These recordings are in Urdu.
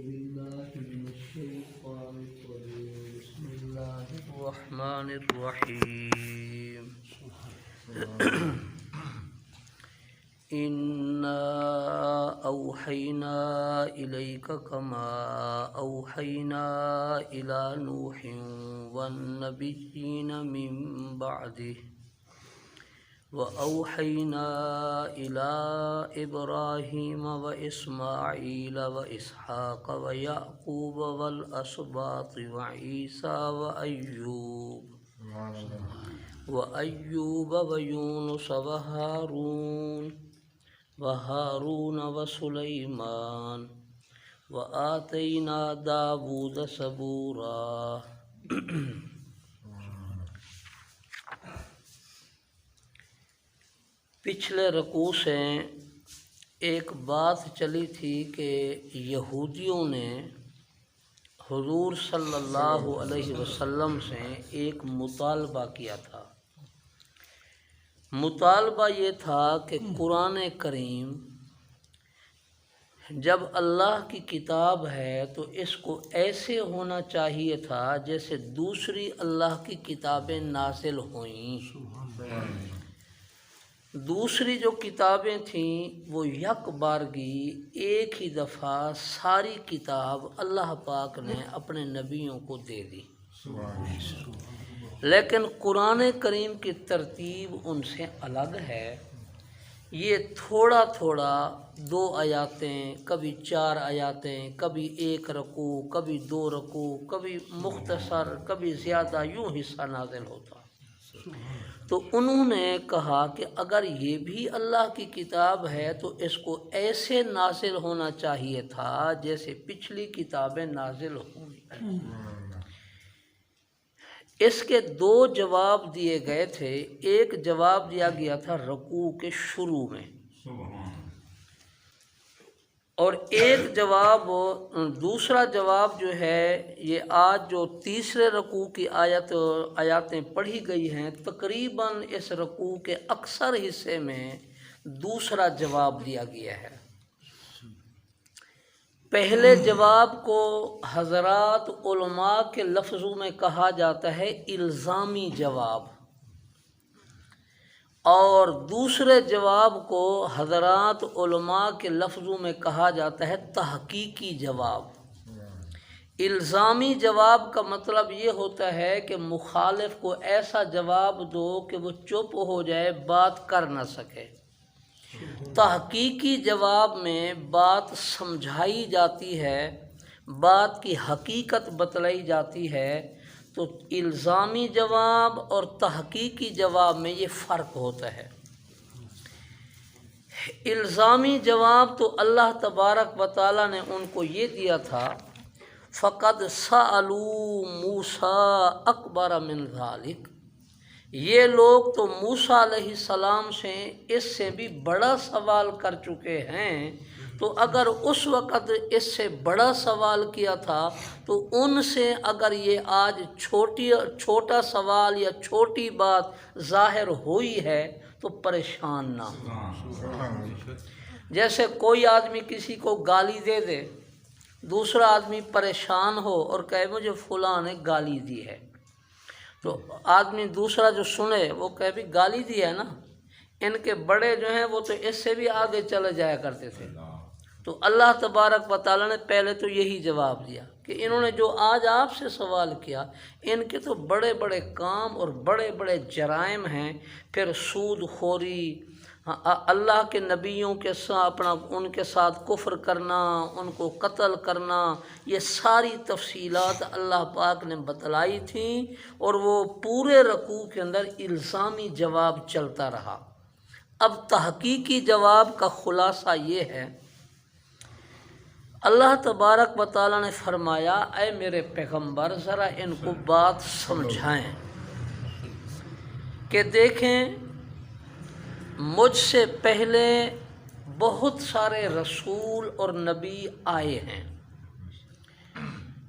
بالله من الشيطان الرجيم بسم الله الرحمن الرحيم إنا أوحينا إليك كما أوحينا إلى نوح والنبيين من بعده وأوحينا إلى إبراهيم وإسماعيل وإسحاق ويعقوب والأسباط وعيسى وأيوب ويونس وهارون وسليمان وآتينا داود زبورا پچھلے رکوع سے ایک بات چلی تھی کہ یہودیوں نے حضور صلی اللہ علیہ وسلم سے ایک مطالبہ کیا تھا۔ مطالبہ یہ تھا کہ قرآن کریم جب اللہ کی کتاب ہے تو اس کو ایسے ہونا چاہیے تھا جیسے دوسری اللہ کی کتابیں نازل ہوئیں۔ دوسری جو کتابیں تھیں وہ یک بارگی ایک ہی دفعہ ساری کتاب اللہ پاک نے اپنے نبیوں کو دے دی، لیکن قرآن کریم کی ترتیب ان سے الگ ہے۔ یہ تھوڑا تھوڑا 2 آیاتیں، کبھی 4 آیاتیں، کبھی 1 رکوع، کبھی 2 رکوع، کبھی مختصر، کبھی زیادہ، یوں حصہ نازل ہوتا۔ تو انہوں نے کہا کہ اگر یہ بھی اللہ کی کتاب ہے تو اس کو ایسے نازل ہونا چاہیے تھا جیسے پچھلی کتابیں نازل ہوئی۔ اس کے 2 جواب دیے گئے تھے۔ ایک جواب دیا گیا تھا رکوع کے شروع میں، اور ایک جواب، دوسرا جواب جو ہے یہ آج جو تیسرے رکوع کی آیاتیں پڑھی گئی ہیں، تقریباً اس رکوع کے اکثر حصے میں دوسرا جواب دیا گیا ہے۔ پہلے جواب کو حضرات علماء کے لفظوں میں کہا جاتا ہے الزامی جواب، اور دوسرے جواب کو حضرات علماء کے لفظوں میں کہا جاتا ہے تحقیقی جواب۔ الزامی جواب کا مطلب یہ ہوتا ہے کہ مخالف کو ایسا جواب دو کہ وہ چپ ہو جائے، بات کر نہ سکے۔ تحقیقی جواب میں بات سمجھائی جاتی ہے، بات کی حقیقت بتلائی جاتی ہے۔ تو الزامی جواب اور تحقیقی جواب میں یہ فرق ہوتا ہے۔ الزامی جواب تو اللہ تبارک و تعالیٰ نے ان کو یہ دیا تھا، فقد سألوا موسیٰ اکبر من ذلک، یہ لوگ تو موسیٰ علیہ السلام سے اس سے بھی بڑا سوال کر چکے ہیں، تو اگر اس وقت اس سے بڑا سوال کیا تھا تو ان سے اگر یہ آج چھوٹا سوال یا چھوٹی بات ظاہر ہوئی ہے تو پریشان نہ ہو۔ جیسے کوئی آدمی کسی کو گالی دے دے، دوسرا آدمی پریشان ہو اور کہے مجھے فلاں نے گالی دی ہے، تو آدمی دوسرا جو سنے وہ کہے بھی گالی دی ہے نا۔ ان کے بڑے جو ہیں وہ تو اس سے بھی آگے چلے جایا کرتے تھے۔ تو اللہ تبارک و تعالیٰ نے پہلے تو یہی جواب دیا کہ انہوں نے جو آج آپ سے سوال کیا، ان کے تو بڑے بڑے کام اور بڑے بڑے جرائم ہیں، پھر سود خوری، اللہ کے نبیوں کے ساتھ ان کے ساتھ کفر کرنا، ان کو قتل کرنا، یہ ساری تفصیلات اللہ پاک نے بتلائی تھیں، اور وہ پورے رکوع کے اندر الزامی جواب چلتا رہا۔ اب تحقیقی جواب کا خلاصہ یہ ہے، اللہ تبارک و تعالیٰ نے فرمایا اے میرے پیغمبر ذرا ان کو بات سمجھائیں کہ دیکھیں مجھ سے پہلے بہت سارے رسول اور نبی آئے ہیں۔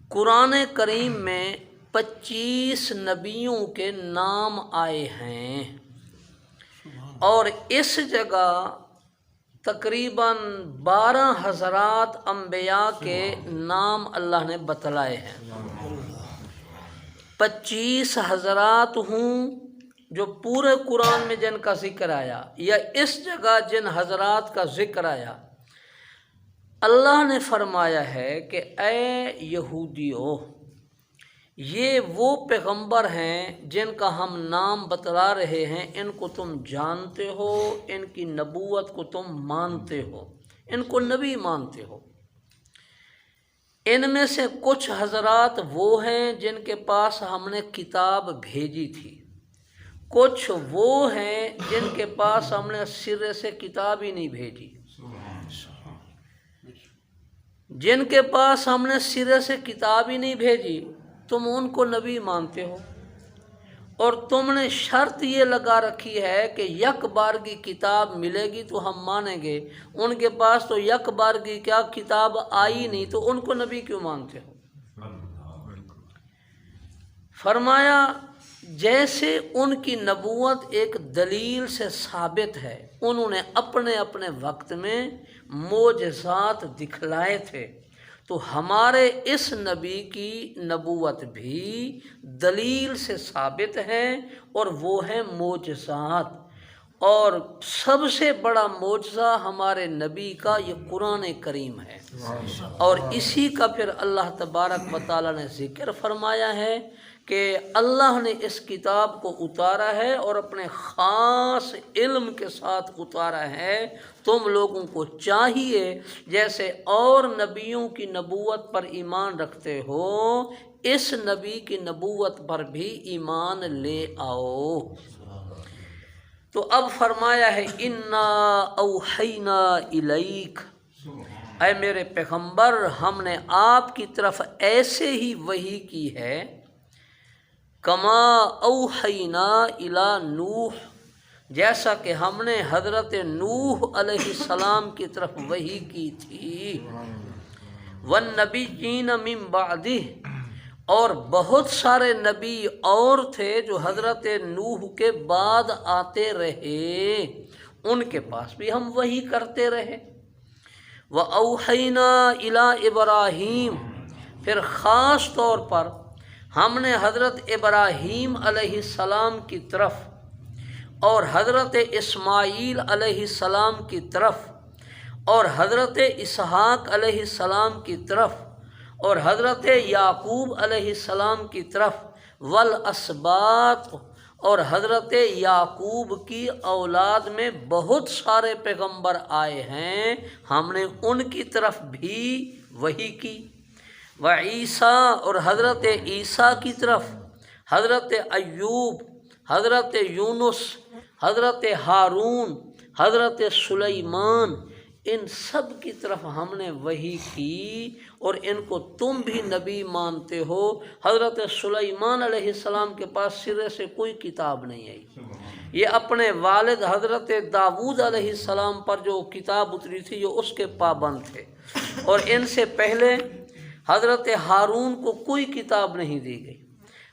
قرآن کریم میں 25 نبیوں کے نام آئے ہیں، اور اس جگہ تقریباً 12 حضرات انبیاء کے نام اللہ نے بتلائے ہیں۔ 25 حضرات ہوں جو پورے قرآن میں جن کا ذکر آیا، یا اس جگہ جن حضرات کا ذکر آیا، اللہ نے فرمایا ہے کہ اے یہودیو، یہ وہ پیغمبر ہیں جن کا ہم نام بتلا رہے ہیں، ان کو تم جانتے ہو، ان کی نبوت کو تم مانتے ہو، ان کو نبی مانتے ہو۔ ان میں سے کچھ حضرات وہ ہیں جن کے پاس ہم نے کتاب بھیجی تھی، کچھ وہ ہیں جن کے پاس ہم نے سرے سے کتاب ہی نہیں بھیجی۔ جن کے پاس ہم نے سرے سے کتاب ہی نہیں بھیجی تم ان کو نبی مانتے ہو، اور تم نے شرط یہ لگا رکھی ہے کہ یک بارگی کتاب ملے گی تو ہم مانیں گے۔ ان کے پاس تو یک بارگی کیا کتاب آئی نہیں، تو ان کو نبی کیوں مانتے ہو؟ فرمایا جیسے ان کی نبوت ایک دلیل سے ثابت ہے، انہوں نے اپنے اپنے وقت میں معجزات دکھلائے تھے، تو ہمارے اس نبی کی نبوت بھی دلیل سے ثابت ہے، اور وہ ہیں معجزات۔ اور سب سے بڑا معجزہ ہمارے نبی کا یہ قرآن کریم ہے، اور اسی کا پھر اللہ تبارک و تعالیٰ نے ذکر فرمایا ہے کہ اللہ نے اس کتاب کو اتارا ہے اور اپنے خاص علم کے ساتھ اتارا ہے۔ تم لوگوں کو چاہیے جیسے اور نبیوں کی نبوت پر ایمان رکھتے ہو، اس نبی کی نبوت پر بھی ایمان لے آؤ۔ تو اب فرمایا ہے انا اوحینا الیک، اے میرے پیغمبر ہم نے آپ کی طرف ایسے ہی وحی کی ہے، کما اوحینا الی نوح، جیسا کہ ہم نے حضرت نوح علیہ السلام کی طرف وحی کی تھی، والنبیین من بعدہ، اور بہت سارے نبی اور تھے جو حضرت نوح کے بعد آتے رہے، ان کے پاس بھی ہم وحی کرتے رہے۔ وَأَوْحَيْنَا إِلَىٰ إِبْرَاهِيمَ، پھر خاص طور پر ہم نے حضرت ابراہیم علیہ السلام کی طرف اور حضرت اسماعیل علیہ السلام کی طرف اور حضرت اسحاق علیہ السلام کی طرف اور حضرت یعقوب علیہ السلام کی طرف، والاسباط، اور حضرت یعقوب کی اولاد میں بہت سارے پیغمبر آئے ہیں، ہم نے ان کی طرف بھی وحی کی۔ وعیسیٰ، اور حضرت عیسیٰ کی طرف، حضرت ایوب، حضرت یونس، حضرت ہارون، حضرت سلیمان، ان سب کی طرف ہم نے وحی کی، اور ان کو تم بھی نبی مانتے ہو۔ حضرت سلیمان علیہ السلام کے پاس سرے سے کوئی کتاب نہیں آئی، یہ اپنے والد حضرت داؤد علیہ السلام پر جو کتاب اتری تھی جو اس کے پابند تھے، اور ان سے پہلے حضرت ہارون کو کوئی کتاب نہیں دی گئی۔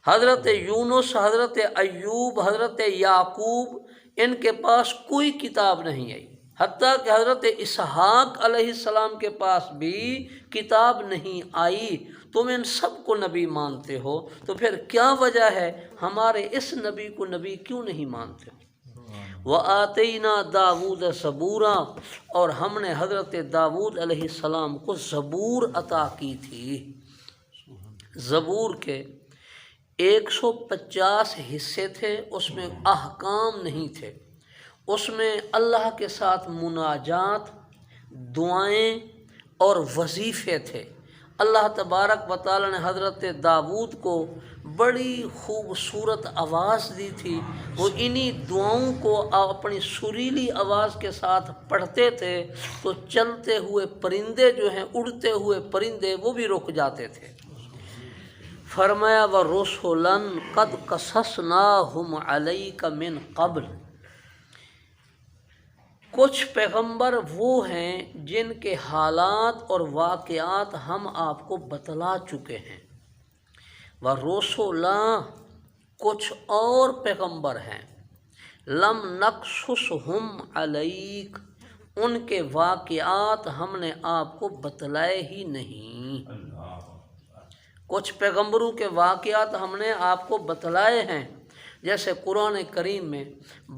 حضرت یونس، حضرت ایوب، حضرت یعقوب، ان کے پاس کوئی کتاب نہیں آئی، حتیٰ کہ حضرت اسحاق علیہ السلام کے پاس بھی کتاب نہیں آئی۔ تم ان سب کو نبی مانتے ہو، تو پھر کیا وجہ ہے ہمارے اس نبی کو نبی کیوں نہیں مانتے ہو؟ وَآتَيْنَا دَاوُودَ زَبُورًا، اور ہم نے حضرت داؤد علیہ السلام کو زبور عطا کی تھی۔ زبور کے 150 حصے تھے، اس میں احکام نہیں تھے، اس میں اللہ کے ساتھ مناجات، دعائیں اور وظیفے تھے۔ اللہ تبارک و تعالی نے حضرت داؤد کو بڑی خوبصورت آواز دی تھی، وہ انہی دعاؤں کو اپنی سریلی آواز کے ساتھ پڑھتے تھے تو چلتے ہوئے پرندے جو ہیں، اڑتے ہوئے پرندے، وہ بھی رک جاتے تھے۔ فرمایا وَرُسُلًا قَدْ قَصَصْنَاهُمْ عَلَيْكَ مِنْ قَبْلُ، کچھ پیغمبر وہ ہیں جن کے حالات اور واقعات ہم آپ کو بتلا چکے ہیں۔ وَرُسُلًا، کچھ اور پیغمبر ہیں، لَمْ نَقْصُصْهُمْ عَلَيْكَ، ان کے واقعات ہم نے آپ کو بتلائے ہی نہیں۔ کچھ پیغمبروں کے واقعات ہم نے آپ کو بتلائے ہیں، جیسے قرآن کریم میں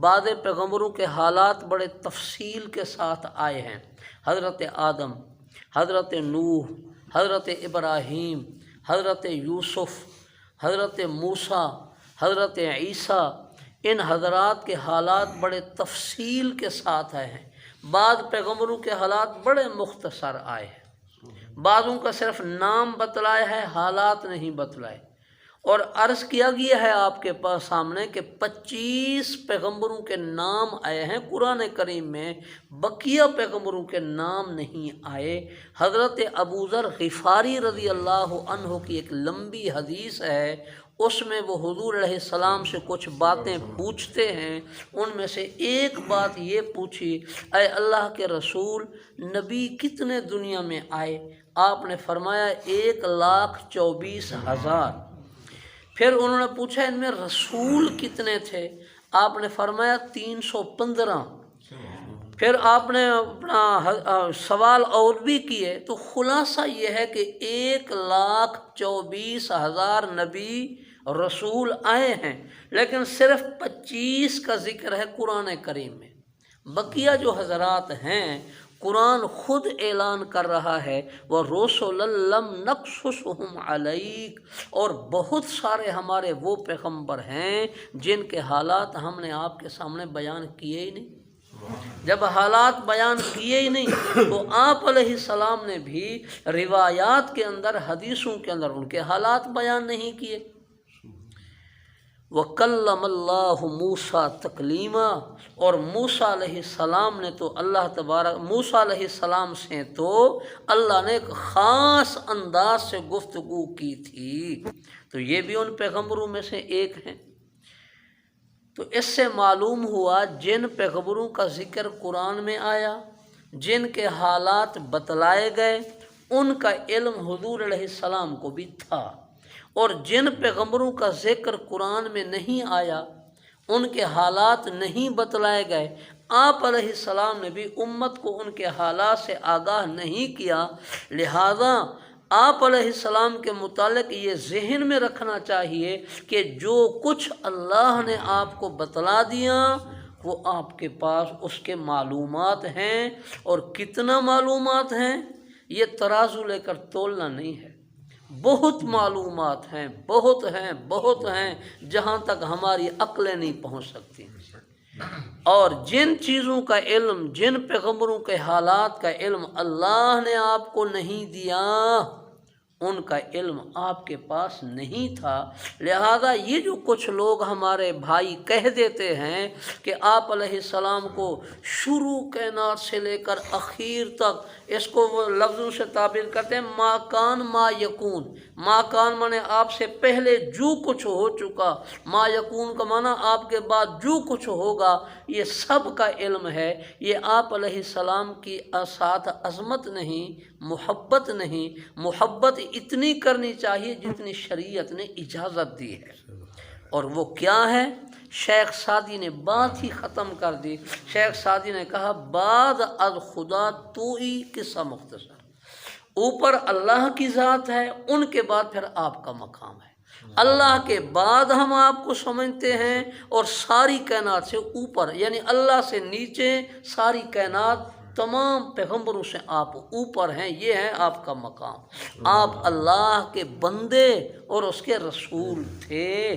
بعض پیغمبروں کے حالات بڑے تفصیل کے ساتھ آئے ہیں۔ حضرت آدم، حضرت نوح، حضرت ابراہیم، حضرت یوسف، حضرت موسیٰ، حضرت عیسیٰ، ان حضرات کے حالات بڑے تفصیل کے ساتھ آئے ہیں۔ بعض پیغمبروں کے حالات بڑے مختصر آئے ہیں، بعضوں کا صرف نام بتلایا ہے، حالات نہیں بتلائے۔ اور عرض کیا گیا ہے آپ کے پاس سامنے کہ 25 پیغمبروں کے نام آئے ہیں قرآن کریم میں، بقیہ پیغمبروں کے نام نہیں آئے۔ حضرت ابو ذر غفاری رضی اللہ عنہ کی ایک لمبی حدیث ہے، اس میں وہ حضور علیہ السلام سے کچھ باتیں پوچھتے ہیں۔ ان میں سے ایک بات یہ پوچھی، اے اللہ کے رسول، نبی کتنے دنیا میں آئے؟ آپ نے فرمایا 1,24,000۔ پھر انہوں نے پوچھا ان میں رسول کتنے تھے؟ آپ نے فرمایا 315۔ پھر آپ نے اپنا سوال اور بھی کیے، تو خلاصہ یہ ہے کہ 1,24,000 نبی رسول آئے ہیں، لیکن صرف 25 کا ذکر ہے قرآن کریم میں۔ بقیہ جو حضرات ہیں قرآن خود اعلان کر رہا ہے وَرُسُلًا لَّمْ نَقْصُصْهُمْ عَلَيْكَ، اور بہت سارے ہمارے وہ پیغمبر ہیں جن کے حالات ہم نے آپ کے سامنے بیان کیے ہی نہیں۔ جب حالات بیان کیے ہی نہیں تو آپ علیہ السلام نے بھی روایات کے اندر، حدیثوں کے اندر ان کے حالات بیان نہیں کیے۔ وَكَلَّمَ اللَّهُ مُوسَىٰ تَكْلِيمًا، اور موسیٰ علیہ السلام نے تو موسیٰ علیہ السلام سے تو اللہ نے ایک خاص انداز سے گفتگو کی تھی، تو یہ بھی ان پیغمبروں میں سے ایک ہیں۔ تو اس سے معلوم ہوا جن پیغمبروں کا ذکر قرآن میں آیا، جن کے حالات بتلائے گئے، ان کا علم حضور علیہ السلام کو بھی تھا، اور جن پیغمبروں کا ذکر قرآن میں نہیں آیا، ان کے حالات نہیں بتلائے گئے، آپ علیہ السلام نے بھی امت کو ان کے حالات سے آگاہ نہیں کیا۔ لہذا آپ علیہ السلام کے متعلق یہ ذہن میں رکھنا چاہیے کہ جو کچھ اللہ نے آپ کو بتلا دیا وہ آپ کے پاس اس کے معلومات ہیں، اور کتنا معلومات ہیں یہ ترازو لے کر تولنا نہیں ہے۔ بہت معلومات ہیں، بہت ہیں، بہت ہیں، جہاں تک ہماری عقلیں نہیں پہنچ سکتی۔ اور جن چیزوں کا علم، جن پیغمبروں کے حالات کا علم اللہ نے آپ کو نہیں دیا، ان کا علم آپ کے پاس نہیں تھا۔ لہذا یہ جو کچھ لوگ ہمارے بھائی کہہ دیتے ہیں کہ آپ علیہ السلام کو شروع کائنات سے لے کر اخیر تک، اس کو وہ لفظوں سے تعبیر کرتے ہیں ما کان ما یکون۔ ما کان مانے آپ سے پہلے جو کچھ ہو چکا، ما یکون کا معنی آپ کے بعد جو کچھ ہوگا، یہ سب کا علم ہے۔ یہ آپ علیہ السلام کی ساتھ عظمت نہیں، محبت نہیں۔ محبت اتنی کرنی چاہیے جتنی شریعت نے اجازت دی ہے، اور وہ کیا ہے؟ شیخ سعدی نے بات ہی ختم کر دی۔ شیخ سعدی نے کہا بعد از خدا تو ہی قصہ مختصر، اوپر اللہ کی ذات ہے، ان کے بعد پھر آپ کا مقام ہے۔ اللہ کے بعد ہم آپ کو سمجھتے ہیں، اور ساری کائنات سے اوپر، یعنی اللہ سے نیچے ساری کائنات تمام پیغمبروں سے آپ اوپر ہیں، یہ ہے آپ کا مقام۔ آپ اللہ کے بندے اور اس کے رسول تھے۔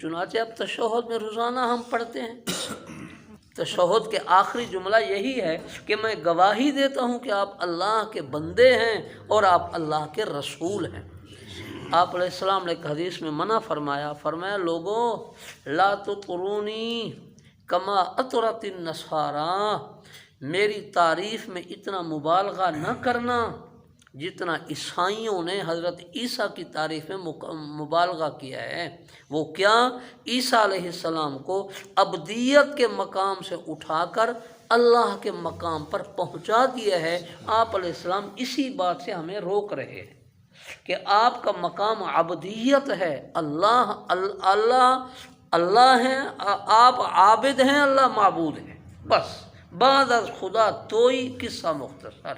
چنانچہ اب تشہد میں روزانہ ہم پڑھتے ہیں، تشہد کے آخری جملہ یہی ہے کہ میں گواہی دیتا ہوں کہ آپ اللہ کے بندے ہیں اور آپ اللہ کے رسول ہیں۔ آپ علیہ السلام نے ایک حدیث میں منع فرمایا لوگوں لا تطرونی کما اطرت النصارى، میری تعریف میں اتنا مبالغہ نہ کرنا جتنا عیسائیوں نے حضرت عیسیٰ کی تعریف میں مبالغہ کیا ہے۔ وہ کیا؟ عیسیٰ علیہ السلام کو عبدیت کے مقام سے اٹھا کر اللہ کے مقام پر پہنچا دیا ہے۔ آپ علیہ السلام اسی بات سے ہمیں روک رہے ہیں کہ آپ کا مقام عبدیت ہے، اللہ ہیں، آپ عابد ہیں، اللہ معبود ہے، بس بعد از خدا توئی قصہ مختصر۔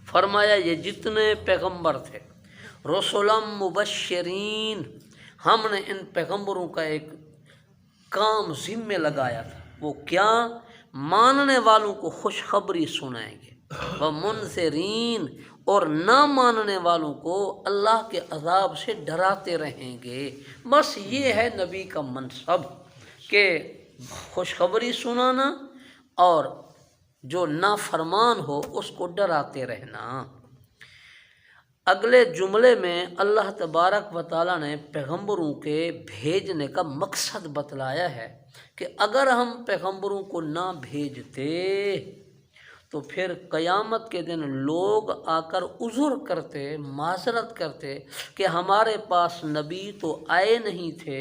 فرمایا یہ جتنے پیغمبر تھے رسولم مبشرین، ہم نے ان پیغمبروں کا ایک کام ذمہ لگایا تھا، وہ کیا؟ ماننے والوں کو خوشخبری سنائیں گے، وہ منذرین، اور نہ ماننے والوں کو اللہ کے عذاب سے ڈراتے رہیں گے۔ بس یہ ہے نبی کا منصب کہ خوشخبری سنانا اور جو نافرمان ہو اس کو ڈراتے رہنا۔ اگلے جملے میں اللہ تبارک و تعالیٰ نے پیغمبروں کے بھیجنے کا مقصد بتلایا ہے کہ اگر ہم پیغمبروں کو نہ بھیجتے تو پھر قیامت کے دن لوگ آ کر عذر کرتے، معذرت کرتے کہ ہمارے پاس نبی تو آئے نہیں تھے،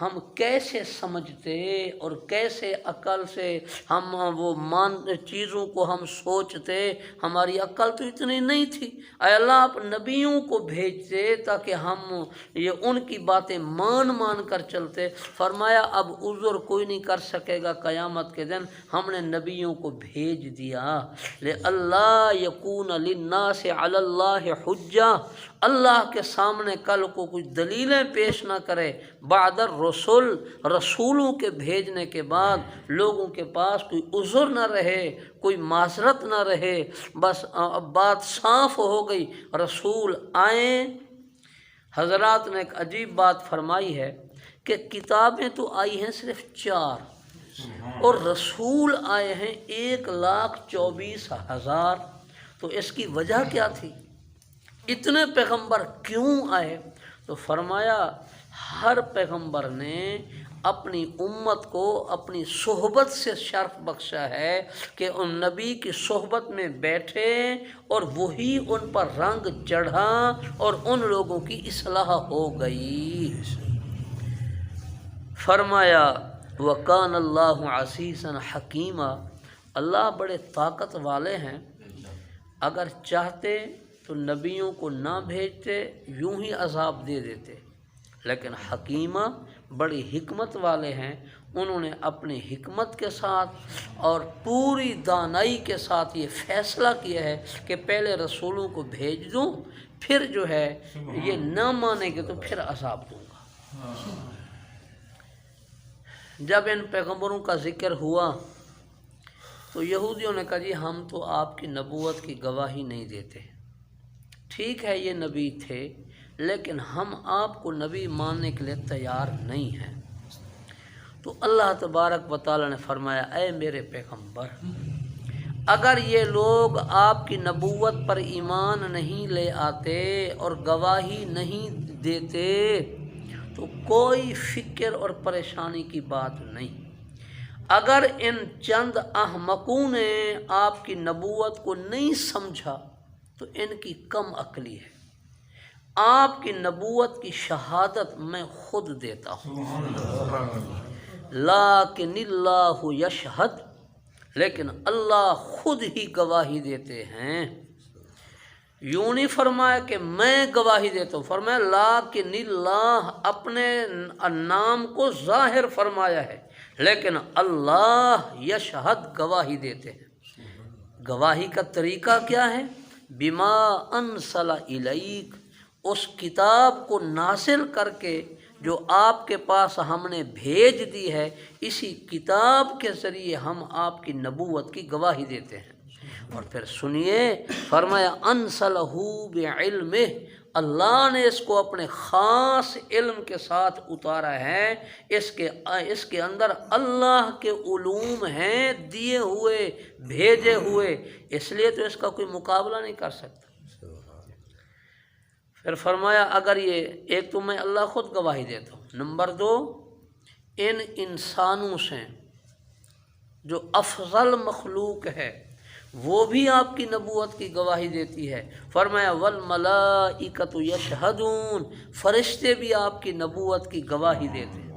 ہم کیسے سمجھتے اور کیسے عقل سے ہم وہ چیزوں کو ہم سوچتے، ہماری عقل تو اتنی نہیں تھی، اے اللہ آپ نبیوں کو بھیجتے تاکہ ہم یہ ان کی باتیں مان کر چلتے۔ فرمایا اب عذر کوئی نہیں کر سکے گا قیامت کے دن، ہم نے نبیوں کو بھیج دیا۔ لِأَلَّا يَكُونَ لِلنَّاسِ عَلَى اللَّهِ حُجَّةٌ، اللہ کے سامنے کل کو کچھ دلیلیں پیش نہ کرے، بعد الرسل، رسولوں کے بھیجنے کے بعد لوگوں کے پاس کوئی عذر نہ رہے، کوئی معذرت نہ رہے، بس اب بات صاف ہو گئی، رسول آئیں۔ حضرات نے ایک عجیب بات فرمائی ہے کہ کتابیں تو آئی ہیں صرف 4 اور رسول آئے ہیں 1,24,000، تو اس کی وجہ کیا تھی؟ اتنے پیغمبر کیوں آئے؟ تو فرمایا ہر پیغمبر نے اپنی امت کو اپنی صحبت سے شرف بخشا ہے کہ ان نبی کی صحبت میں بیٹھے اور وہی ان پر رنگ چڑھا اور ان لوگوں کی اصلاح ہو گئی۔ فرمایا وَقَانَ اللَّهُ عَزِيزًا حَكِيمًا، اللہ بڑے طاقت والے ہیں، اگر چاہتے تو نبیوں کو نہ بھیجتے، یوں ہی عذاب دے دیتے، لیکن حکیمہ بڑی حکمت والے ہیں، انہوں نے اپنی حکمت کے ساتھ اور پوری دانائی کے ساتھ یہ فیصلہ کیا ہے کہ پہلے رسولوں کو بھیج دوں، پھر جو ہے یہ نہ مانیں گے تو پھر عذاب دوں گا۔ جب ان پیغمبروں کا ذکر ہوا تو یہودیوں نے کہا جی ہم تو آپ کی نبوت کی گواہی نہیں دیتے، ٹھیک ہے یہ نبی تھے لیکن ہم آپ کو نبی ماننے کے لیے تیار نہیں ہیں۔ تو اللہ تبارک و تعالیٰ نے فرمایا اے میرے پیغمبر، اگر یہ لوگ آپ کی نبوت پر ایمان نہیں لے آتے اور گواہی نہیں دیتے تو کوئی فکر اور پریشانی کی بات نہیں۔ اگر ان چند احمقوں نے آپ کی نبوت کو نہیں سمجھا تو ان کی کم عقلی ہے۔ آپ کی نبوت کی شہادت میں خود دیتا ہوں، لیکن اللہ یشہد، لیکن اللہ خود ہی گواہی دیتے ہیں۔ یوں نہیں فرمایا کہ میں گواہی دیتا ہوں، فرمایا لیکن اللہ، اپنے نام کو ظاہر فرمایا ہے، لیکن اللہ یشہد گواہی دیتے ہیں۔ گواہی کا طریقہ کیا ہے؟ بما انزل الیک، اس کتاب کو نازل کر کے جو آپ کے پاس ہم نے بھیج دی ہے، اسی کتاب کے ذریعے ہم آپ کی نبوت کی گواہی دیتے ہیں۔ اور پھر سنیے، فرمایا انزلہ بعلمہ، اللہ نے اس کو اپنے خاص علم کے ساتھ اتارا ہے، اس کے اندر اللہ کے علوم ہیں دیے ہوئے، بھیجے ہوئے، اس لیے تو اس کا کوئی مقابلہ نہیں کر سکتا۔ پھر فرمایا اگر یہ ایک تو میں اللہ خود گواہی دیتا ہوں، نمبر 2 ان انسانوں سے جو افضل مخلوق ہے وہ بھی آپ کی نبوت کی گواہی دیتی ہے۔ فرمایا والملائکۃ یشہدون، فرشتے بھی آپ کی نبوت کی گواہی دیتے ہیں۔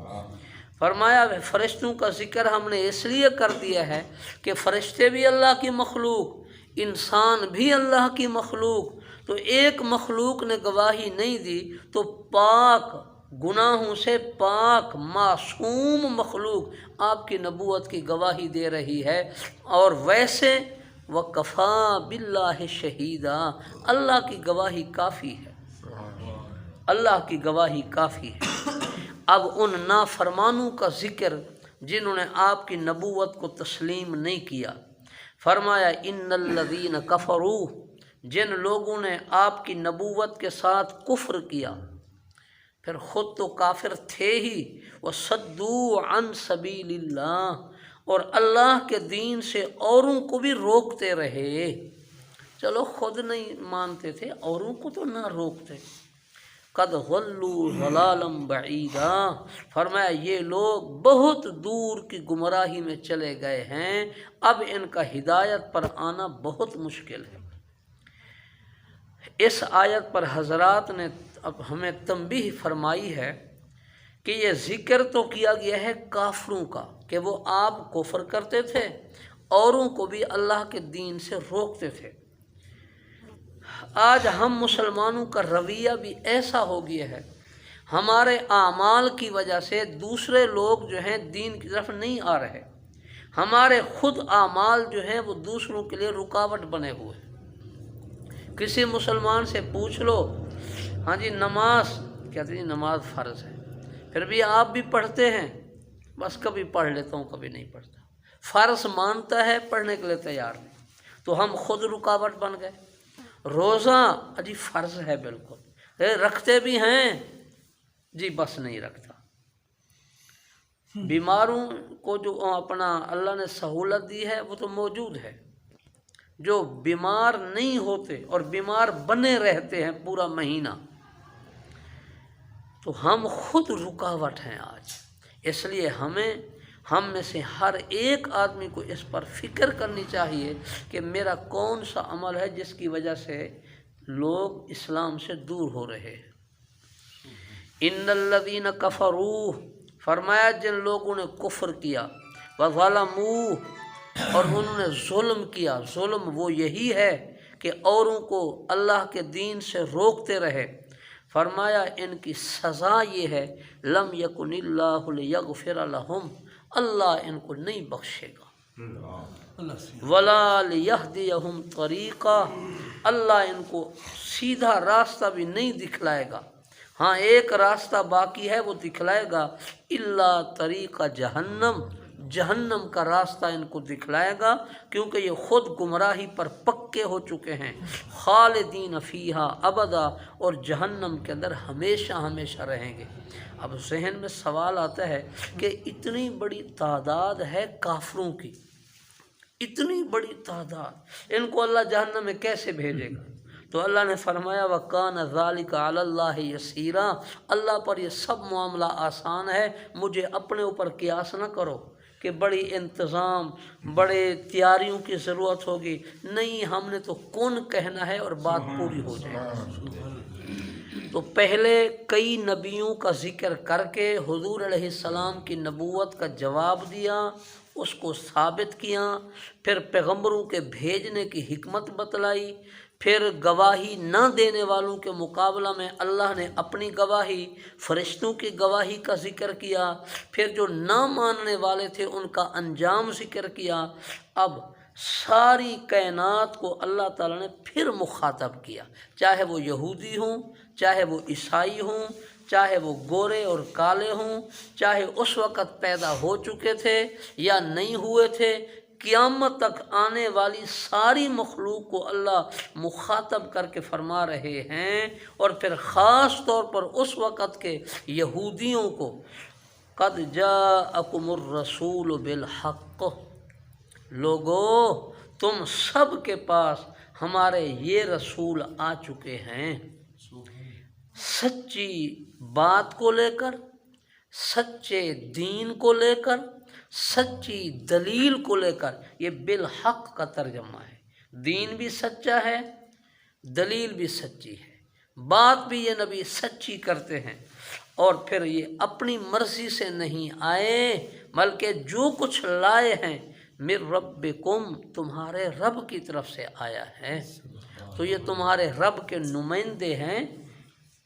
فرمایا فرشتوں کا ذکر ہم نے اس لیے کر دیا ہے کہ فرشتے بھی اللہ کی مخلوق، انسان بھی اللہ کی مخلوق، تو ایک مخلوق نے گواہی نہیں دی تو پاک گناہوں سے پاک معصوم مخلوق آپ کی نبوت کی گواہی دے رہی ہے، اور ویسے وَكَفَى بِاللَّهِ شَهِيدًا، اللہ کی گواہی کافی ہے، اللہ کی گواہی کافی ہے۔ اب ان نافرمانوں کا ذکر جنہوں نے آپ کی نبوت کو تسلیم نہیں کیا، فرمایا ان الذین کفروا، جن لوگوں نے آپ کی نبوت کے ساتھ کفر کیا، پھر خود تو کافر تھے ہی، وصدوا عن سبیل اللہ، اور اللہ کے دین سے اوروں کو بھی روکتے رہے۔ چلو خود نہیں مانتے تھے، اوروں کو تو نہ روکتے۔ قد غلوا ضلالا بعیدا، فرمایا یہ لوگ بہت دور کی گمراہی میں چلے گئے ہیں، اب ان کا ہدایت پر آنا بہت مشکل ہے۔ اس آیت پر حضرات نے اب ہمیں تنبیہ فرمائی ہے کہ یہ ذکر تو کیا گیا ہے کافروں کا کہ وہ آپ کفر کرتے تھے، اوروں کو بھی اللہ کے دین سے روکتے تھے۔ آج ہم مسلمانوں کا رویہ بھی ایسا ہو گیا ہے، ہمارے اعمال کی وجہ سے دوسرے لوگ جو ہیں دین کی طرف نہیں آ رہے، ہمارے خود اعمال جو ہیں وہ دوسروں کے لیے رکاوٹ بنے ہوئے ہیں۔ کسی مسلمان سے پوچھ لو، ہاں جی نماز، کہتے ہیں نماز فرض ہے، پھر بھی آپ بھی پڑھتے ہیں، بس کبھی پڑھ لیتا ہوں کبھی نہیں پڑھتا۔ فرض مانتا ہے، پڑھنے کے لیے تیار نہیں، تو ہم خود رکاوٹ بن گئے۔ روزہ جی فرض ہے بالکل، رکھتے بھی ہیں جی بس نہیں رکھتا۔ بیماروں کو جو اپنا اللہ نے سہولت دی ہے وہ تو موجود ہے، جو بیمار نہیں ہوتے اور بیمار بنے رہتے ہیں پورا مہینہ، تو ہم خود رکاوٹ ہیں آج۔ اس لیے ہم میں سے ہر ایک آدمی کو اس پر فکر کرنی چاہیے کہ میرا کون سا عمل ہے جس کی وجہ سے لوگ اسلام سے دور ہو رہے ہیں۔ ان الذین کفروا، فرمایا جن لوگوں نے کفر کیا، وظلموا، اور انہوں نے ظلم کیا، ظلم وہ یہی ہے کہ اوروں کو اللہ کے دین سے روکتے رہے، فرمایا ان کی سزا یہ ہے لم یکن اللہ لیغفر لہم، اللہ ان کو نہیں بخشے گا، ولا لیہدیہم طریقا، اللہ ان کو سیدھا راستہ بھی نہیں دکھلائے گا۔ ہاں ایک راستہ باقی ہے وہ دکھلائے گا، الا طریقہ جہنم، جہنم کا راستہ ان کو دکھلائے گا، کیونکہ یہ خود گمراہی پر پکے ہو چکے ہیں، خالدین فیہا ابدا، اور جہنم کے اندر ہمیشہ ہمیشہ رہیں گے۔ اب ذہن میں سوال آتا ہے کہ اتنی بڑی تعداد ہے کافروں کی، اتنی بڑی تعداد، ان کو اللہ جہنم میں کیسے بھیجے گا؟ تو اللہ نے فرمایا وَكَانَ ذَلِكَ عَلَى اللَّهِ يَسِيرًا، اللہ پر یہ سب معاملہ آسان ہے، مجھے اپنے اوپر قیاس نہ کرو کہ بڑی انتظام بڑے تیاریوں کی ضرورت ہوگی، نہیں، ہم نے تو کون کہنا ہے اور بات پوری ہو جائے گی۔ تو پہلے کئی نبیوں کا ذکر کر کے حضور علیہ السلام کی نبوت کا جواب دیا، اس کو ثابت کیا، پھر پیغمبروں کے بھیجنے کی حکمت بتلائی، پھر گواہی نہ دینے والوں کے مقابلہ میں اللہ نے اپنی گواہی، فرشتوں کی گواہی کا ذکر کیا، پھر جو نہ ماننے والے تھے ان کا انجام ذکر کیا۔ اب ساری کائنات کو اللہ تعالیٰ نے پھر مخاطب کیا، چاہے وہ یہودی ہوں، چاہے وہ عیسائی ہوں، چاہے وہ گورے اور کالے ہوں، چاہے اس وقت پیدا ہو چکے تھے یا نہیں ہوئے تھے، قیامت تک آنے والی ساری مخلوق کو اللہ مخاطب کر کے فرما رہے ہیں، اور پھر خاص طور پر اس وقت کے یہودیوں کو، قد جاءکم الرسول بالحق، لوگو تم سب کے پاس ہمارے یہ رسول آ چکے ہیں، سچی بات کو لے کر، سچے دین کو لے کر، سچی دلیل کو لے کر، یہ بالحق کا ترجمہ ہے، دین بھی سچا ہے، دلیل بھی سچی ہے، بات بھی یہ نبی سچی کرتے ہیں، اور پھر یہ اپنی مرضی سے نہیں آئے بلکہ جو کچھ لائے ہیں من ربکم، تمہارے رب کی طرف سے آیا ہے، تو یہ تمہارے رب کے نمائندے ہیں،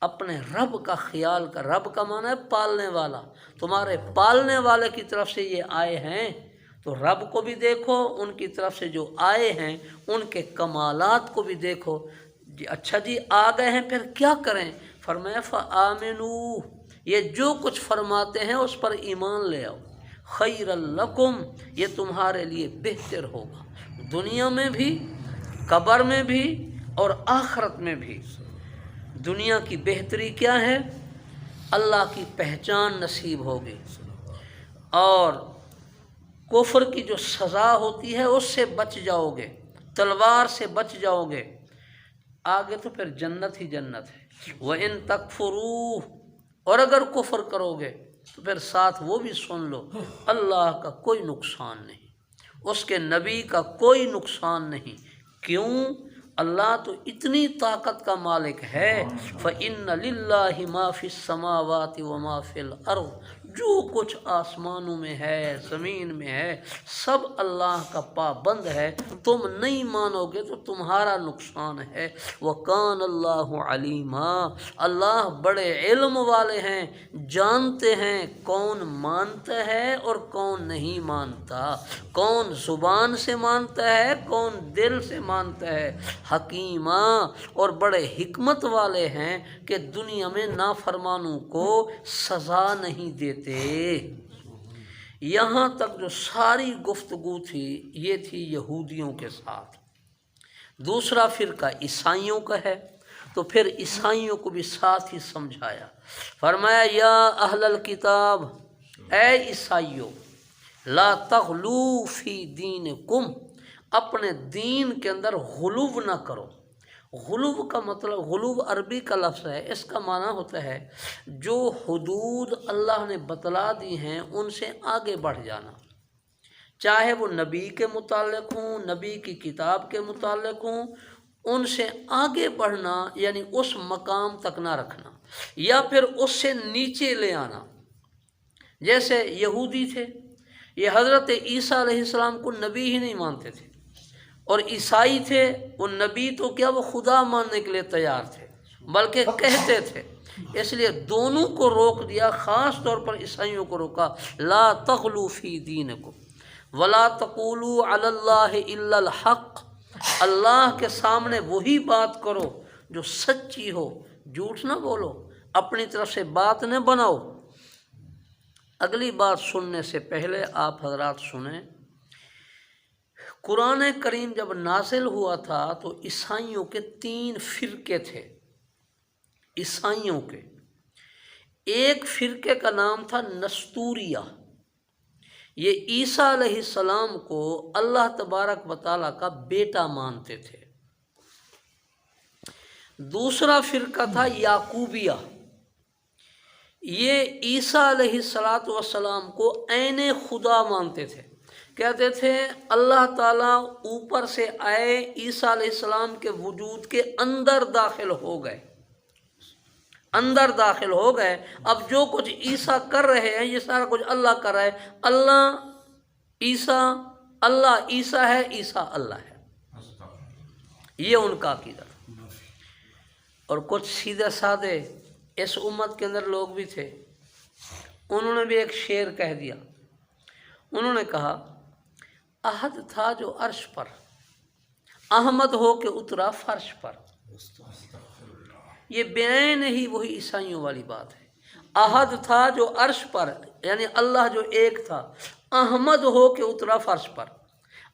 اپنے رب کا خیال کر، رب کا معنی ہے پالنے والا، تمہارے پالنے والے کی طرف سے یہ آئے ہیں تو رب کو بھی دیکھو، ان کی طرف سے جو آئے ہیں ان کے کمالات کو بھی دیکھو۔ جی اچھا جی آ گئے ہیں پھر کیا کریں؟ فرمایا فآمنوا، یہ جو کچھ فرماتے ہیں اس پر ایمان لے آؤ، خیر لکم، یہ تمہارے لیے بہتر ہوگا، دنیا میں بھی، قبر میں بھی اور آخرت میں بھی۔ دنیا کی بہتری کیا ہے؟ اللہ کی پہچان نصیب ہوگی، اور کفر کی جو سزا ہوتی ہے اس سے بچ جاؤ گے، تلوار سے بچ جاؤ گے، آگے تو پھر جنت ہی جنت ہے۔ وَإِن تَكْفُرُوا، اور اگر کفر کرو گے تو پھر ساتھ وہ بھی سن لو، اللہ کا کوئی نقصان نہیں، اس کے نبی کا کوئی نقصان نہیں۔ کیوں؟ اللہ تو اتنی طاقت کا مالک ہے۔ فَإِنَّ لِلَّهِ مَا فِي السَّمَاوَاتِ وَمَا فِي الْأَرْضِ، جو کچھ آسمانوں میں ہے، زمین میں ہے، سب اللہ کا پابند ہے۔ تم نہیں مانو گے تو تمہارا نقصان ہے۔ وَكَانَ اللَّهُ عَلِيمًا، اللہ بڑے علم والے ہیں، جانتے ہیں کون مانتا ہے اور کون نہیں مانتا، کون زبان سے مانتا ہے، کون دل سے مانتا ہے۔ حکیمہ، اور بڑے حکمت والے ہیں کہ دنیا میں نافرمانوں کو سزا نہیں دیتے۔ یہاں تک جو ساری گفتگو تھی یہ تھی یہودیوں کے ساتھ۔ دوسرا فرقہ عیسائیوں کا ہے، تو پھر عیسائیوں کو بھی ساتھ ہی سمجھایا۔ فرمایا یا اہل الکتاب، اے عیسائیوں، لا تغلو فی دینکم، اپنے دین کے اندر غلو نہ کرو۔ غلو کا مطلب، غلو عربی کا لفظ ہے، اس کا معنی ہوتا ہے جو حدود اللہ نے بتلا دی ہیں ان سے آگے بڑھ جانا، چاہے وہ نبی کے متعلق ہوں، نبی کی کتاب کے متعلق ہوں، ان سے آگے بڑھنا یعنی اس مقام تک نہ رکھنا، یا پھر اس سے نیچے لے آنا۔ جیسے یہودی تھے، یہ حضرت عیسیٰ علیہ السلام کو نبی ہی نہیں مانتے تھے، اور عیسائی تھے، وہ نبی تو کیا وہ خدا ماننے کے لیے تیار تھے، بلکہ کہتے تھے۔ اس لیے دونوں کو روک دیا، خاص طور پر عیسائیوں کو روکا، لا تغلو فی دینکم ولا تقولوا علی اللہ الا الحق، اللہ کے سامنے وہی بات کرو جو سچی ہو، جھوٹ نہ بولو، اپنی طرف سے بات نہ بناؤ۔ اگلی بات سننے سے پہلے آپ حضرات سنیں، قرآن کریم جب نازل ہوا تھا تو عیسائیوں کے 3 فرقے تھے۔ عیسائیوں کے ایک فرقے کا نام تھا نستوریہ، یہ عیسیٰ علیہ السلام کو اللہ تبارک و تعالیٰ کا بیٹا مانتے تھے۔ دوسرا فرقہ تھا یعقوبیہ، یہ عیسیٰ علیہ السلام کو عین خدا مانتے تھے، کہتے تھے اللہ تعالیٰ اوپر سے آئے، عیسیٰ علیہ السلام کے وجود کے اندر داخل ہو گئے، اندر داخل ہو گئے، اب جو کچھ عیسیٰ کر رہے ہیں یہ سارا کچھ اللہ کر رہا ہے، اللہ عیسیٰ ہے، عیسیٰ اللہ ہے، یہ ان کا عقیدہ۔ اور کچھ سیدھے سادے اس امت کے اندر لوگ بھی تھے، انہوں نے بھی ایک شعر کہہ دیا، انہوں نے کہا احد تھا جو عرش پر، احمد ہو کے اترا فرش پر۔ یہ بعین ہی وہی عیسائیوں والی بات ہے، احد تھا جو عرش پر یعنی اللہ جو ایک تھا، احمد ہو کے اترا فرش پر۔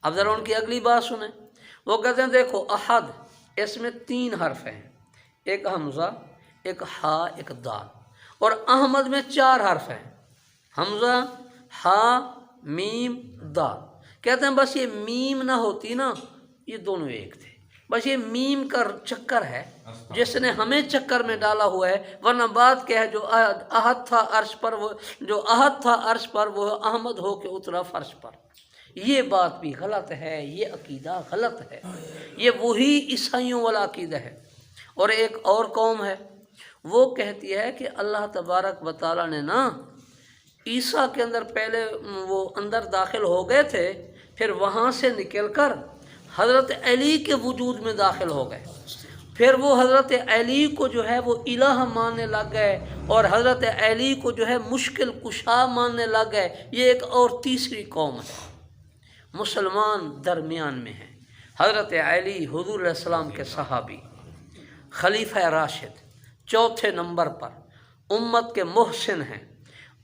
اب ذرا ان کی اگلی بات سنیں، وہ کہتے ہیں دیکھو احد اس میں 3 حرف ہیں، ایک حمزہ، ایک ہا، ایک دال، اور احمد میں 4 حرف ہیں، حمزہ، ہا، میم، دال۔ کہتے ہیں بس یہ میم نہ ہوتی نا، یہ دونوں ایک تھے، بس یہ میم کا چکر ہے جس نے ہمیں چکر میں ڈالا ہوا ہے، ورنہ بات کیا ہے، جو احد تھا عرش پر، وہ جو احد تھا عرش پر وہ احمد ہو کے اترا فرش پر۔ یہ بات بھی غلط ہے، یہ عقیدہ غلط ہے، یہ وہی عیسائیوں والا عقیدہ ہے۔ اور ایک اور قوم ہے وہ کہتی ہے کہ اللہ تبارک و تعالیٰ نے نا عیسیٰ کے اندر پہلے وہ اندر داخل ہو گئے تھے، پھر وہاں سے نکل کر حضرت علی کے وجود میں داخل ہو گئے، پھر وہ حضرت علی کو جو ہے وہ الہ ماننے لگ گئے اور حضرت علی کو جو ہے مشکل کشا ماننے لگ گئے۔ یہ ایک اور تیسری قوم ہے، مسلمان درمیان میں ہیں۔ حضرت علی حضور علیہ السلام کے صحابی، خلیفہ راشد، چوتھے نمبر پر، امت کے محسن ہیں،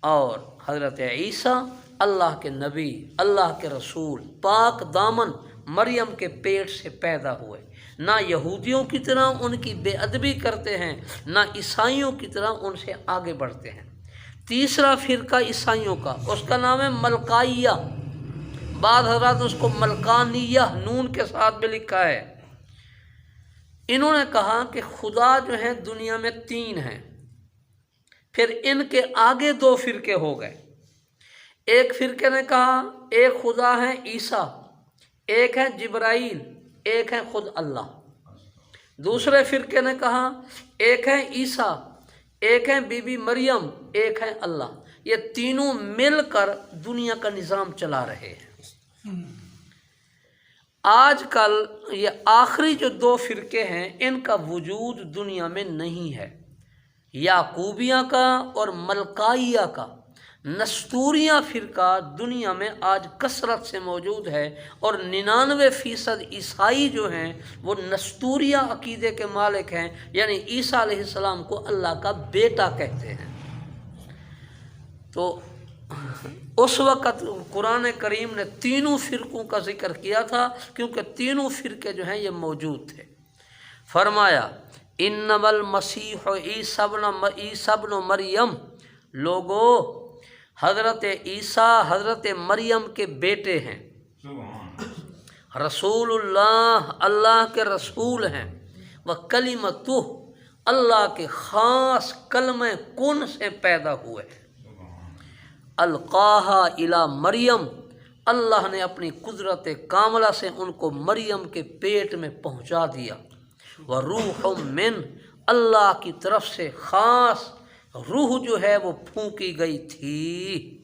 اور حضرت عیسیٰ اللہ کے نبی، اللہ کے رسول، پاک دامن، مریم کے پیٹ سے پیدا ہوئے۔ نہ یہودیوں کی طرح ان کی بے ادبی کرتے ہیں، نہ عیسائیوں کی طرح ان سے آگے بڑھتے ہیں۔ تیسرا فرقہ عیسائیوں کا، اس کا نام ہے ملکائیہ، بعض حضرات اس کو ملکانیہ نون کے ساتھ بھی لکھا ہے۔ انہوں نے کہا کہ خدا جو ہے دنیا میں تین ہیں، پھر ان کے آگے دو فرقے ہو گئے۔ ایک فرقے نے کہا ایک خدا ہے عیسیٰ، ایک ہے جبرائیل، ایک ہے خود اللہ۔ دوسرے فرقے نے کہا ایک ہے عیسیٰ، ایک ہے بی بی مریم، ایک ہے اللہ۔ یہ تینوں مل کر دنیا کا نظام چلا رہے ہیں۔ آج کل یہ آخری جو دو فرقے ہیں ان کا وجود دنیا میں نہیں ہے، یعقوبیہ کا اور ملکائیہ کا۔ نستوریہ فرقہ دنیا میں آج کثرت سے موجود ہے، اور 99% عیسائی جو ہیں وہ نستوریہ عقیدے کے مالک ہیں، یعنی عیسیٰ علیہ السلام کو اللہ کا بیٹا کہتے ہیں۔ تو اس وقت قرآن کریم نے تینوں فرقوں کا ذکر کیا تھا، کیونکہ تینوں فرقے جو ہیں یہ موجود تھے۔ فرمایا انما المسیح عیسیٰ ابن مریم، لوگو حضرت عیسیٰ حضرت مریم کے بیٹے ہیں، رسول اللہ، اللہ کے رسول ہیں، وکلمتہ، اللہ کے خاص کلمہ کن سے پیدا ہوئے ہیں، القاہا الی مریم، اللہ نے اپنی قدرت کاملہ سے ان کو مریم کے پیٹ میں پہنچا دیا، وروح من، اللہ کی طرف سے خاص روح جو ہے وہ پھونکی گئی تھی۔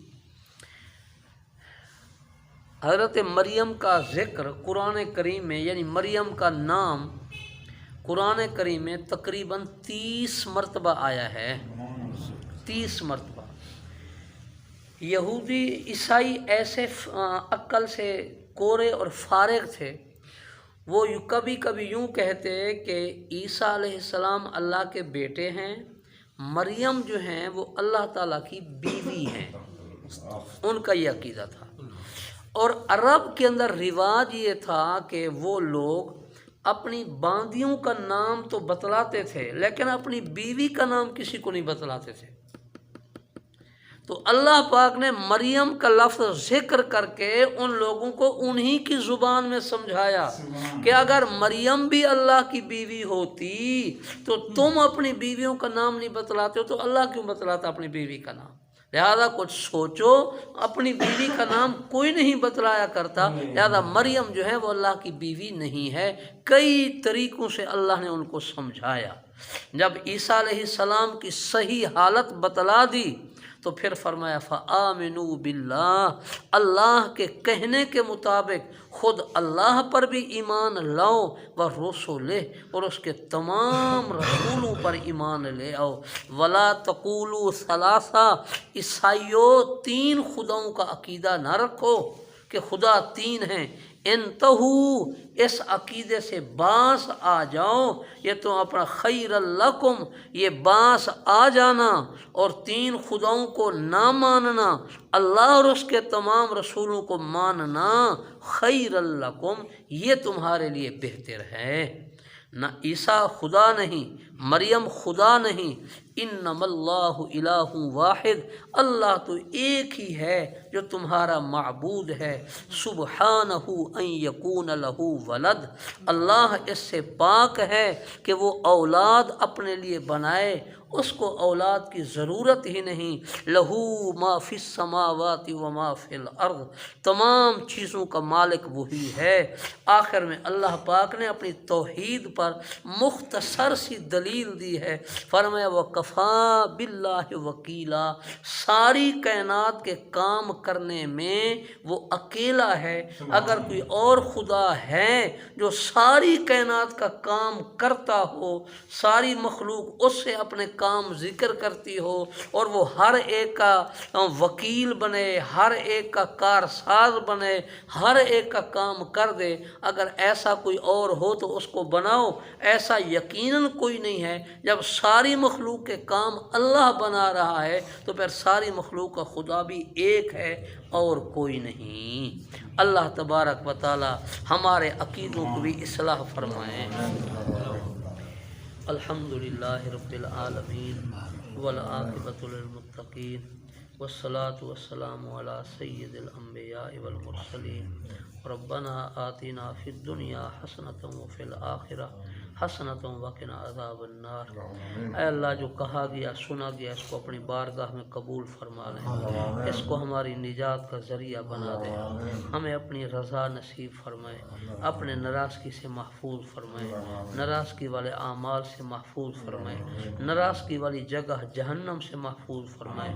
حضرت مریم کا ذکر قرآن کریم میں، یعنی مریم کا نام قرآن کریم میں تقریباً 30 مرتبہ آیا ہے، 30 مرتبہ۔ یہودی عیسائی ایسے عقل سے کورے اور فارغ تھے، وہ کبھی کبھی یوں کہتے کہ عیسیٰ علیہ السلام اللہ کے بیٹے ہیں، مریم جو ہیں وہ اللہ تعالیٰ کی بیوی ہیں، ان کا یہ عقیدہ تھا۔ اور عرب کے اندر رواج یہ تھا کہ وہ لوگ اپنی باندیوں کا نام تو بتلاتے تھے، لیکن اپنی بیوی کا نام کسی کو نہیں بتلاتے تھے۔ تو اللہ پاک نے مریم کا لفظ ذکر کر کے ان لوگوں کو انہی کی زبان میں سمجھایا کہ اگر مریم بھی اللہ کی بیوی ہوتی تو تم اپنی بیویوں کا نام نہیں بتلاتے ہو، تو اللہ کیوں بتلاتا اپنی بیوی کا نام؟ لہذا کچھ سوچو، اپنی بیوی کا نام کوئی نہیں بتلایا کرتا، لہذا مریم جو ہے وہ اللہ کی بیوی نہیں ہے۔ کئی طریقوں سے اللہ نے ان کو سمجھایا۔ جب عیسیٰ علیہ السلام کی صحیح حالت بتلا دی تو پھر فرمایا فآمنوا باللہ، اللہ کے کہنے کے مطابق خود اللہ پر بھی ایمان لاؤ، ورسولہ، اور اس کے تمام رسولوں پر ایمان لے آؤ، ولا تقولوا ثلاثہ، عیسائیوں 3 خداؤں کا عقیدہ نہ رکھو کہ خدا 3 ہیں، انتہو، اس عقیدے سے باز آ جاؤ، یہ تو اپنا خیر لکم، یہ باز آ جانا اور 3 خداؤں کو نہ ماننا، اللہ اور اس کے تمام رسولوں کو ماننا، خیر لکم، یہ تمہارے لیے بہتر ہے۔ نہ عیسیٰ خدا نہیں، مریم خدا نہیں، انما اللہ الہ واحد، اللہ تو ایک ہی ہے جو تمہارا معبود ہے، سبحانہ ان یکون لہ ولد، اللہ اس سے پاک ہے کہ وہ اولاد اپنے لیے بنائے، اس کو اولاد کی ضرورت ہی نہیں، لہو ما فی السماوات و ما فی الارض، تمام چیزوں کا مالک وہی ہے۔ آخر میں اللہ پاک نے اپنی توحید پر مختصر سی دلیل دلیل دی ہے، فرمایا وَکَفَا بِاللَّهِ وَکِیلًا، ساری کائنات کے کام کرنے میں وہ اکیلا ہے۔ اگر کوئی اور خدا ہے جو ساری کائنات کا کام کرتا ہو، ساری مخلوق اس سے اپنے کام ذکر کرتی ہو اور وہ ہر ایک کا وکیل بنے، ہر ایک کا کارساز بنے، ہر ایک کا کام کر دے، اگر ایسا کوئی اور ہو تو اس کو بناؤ۔ ایسا یقیناً کوئی نہیں ہے۔ جب ساری مخلوق کے کام اللہ بنا رہا ہے تو پھر ساری مخلوق کا خدا بھی ایک ہے اور کوئی نہیں۔ اللہ تبارک و تعالی ہمارے عقیدوں کو بھی اصلاح فرمائیں۔ الحمدللہ رب العالمین والعاقبۃ للمتقین والصلاة والسلام علی سید الانبیاء والمرسلین۔ ربنا آتنا فی الدنیا حسنۃ وفی الآخرہ حسنۃ وقنا عذاب النار۔ اے اللہ جو کہا گیا سنا گیا اس کو اپنی بارگاہ میں قبول فرما لیں، اس کو ہماری نجات کا ذریعہ بنا دیں، ہمیں اپنی رضا نصیب فرمائے، اپنے ناراضگی سے محفوظ فرمائے، ناراضگی والے اعمال سے محفوظ فرمائے، ناراضگی والی جگہ جہنم سے محفوظ فرمائے،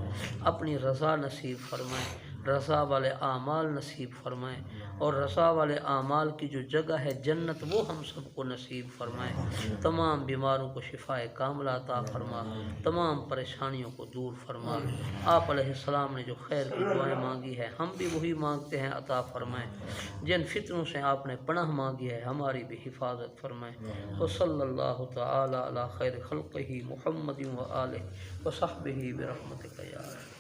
اپنی رضا نصیب فرمائے، رضا والے اعمال نصیب فرمائیں، اور رضا والے اعمال کی جو جگہ ہے جنت وہ ہم سب کو نصیب فرمائیں۔ تمام بیماروں کو شفاء کاملہ عطا فرما، تمام پریشانیوں کو دور فرما۔ آپ علیہ السلام نے جو خیر کی دعائیں مانگی ہے ہم بھی وہی مانگتے ہیں، عطا فرمائیں۔ جن فتنوں سے آپ نے پناہ مانگی ہے ہماری بھی حفاظت فرمائیں۔ وصلی اللہ تعالی علی خیر خلقہ محمد و آلہ وصحبہ برحمتک یا ارحم۔